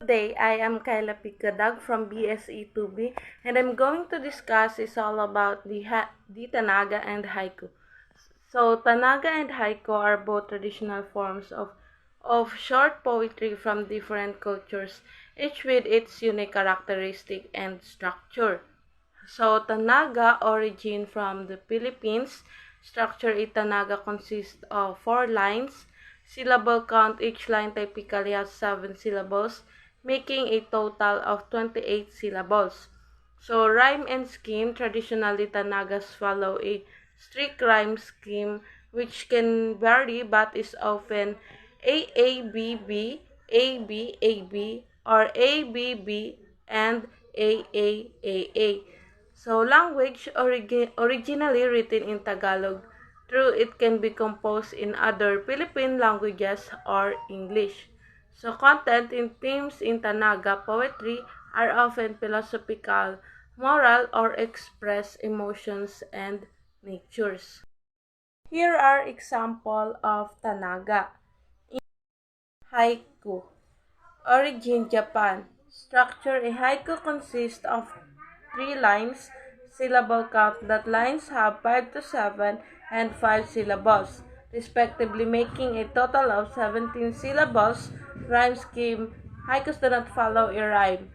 Today, I am Kyla Picadag from BSE 2B, and I'm going to discuss is all about the Tanaga and Haiku. So, Tanaga and Haiku are both traditional forms of short poetry from different cultures, each with its unique characteristic and structure. So, Tanaga origin from the Philippines. Structure in Tanaga consists of 4 lines. Syllable count, each line typically has 7 syllables, making a total of 28 syllables. So, rhyme and scheme. Traditionally, Tanagas follow a strict rhyme scheme which can vary but is often AABB, ABAB, or ABB and AAAA. So, language originally written in Tagalog, though it can be composed in other Philippine languages or English. So, content in themes in Tanaga poetry are often philosophical, moral, or express emotions and natures. Here are example of Tanaga. Haiku. Origin Japan. Structure: a haiku consists of 3 lines. Syllable count, that lines have 5 to 7 and 5 syllables, respectively, making a total of 17 syllables. Rhyme scheme: haikus do not follow a rhyme.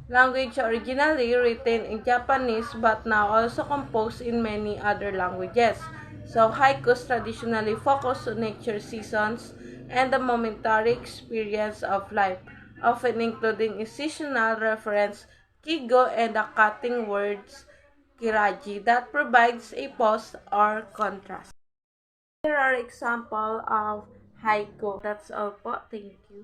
Language: originally written in Japanese but now also composed in many other languages. So, haikus traditionally focus on nature, seasons, and the momentary experience of life, often including a seasonal reference, kigo, and the cutting words, kiraji, that provides a pause or contrast. Here are examples of haiku. That's all po. Thank you.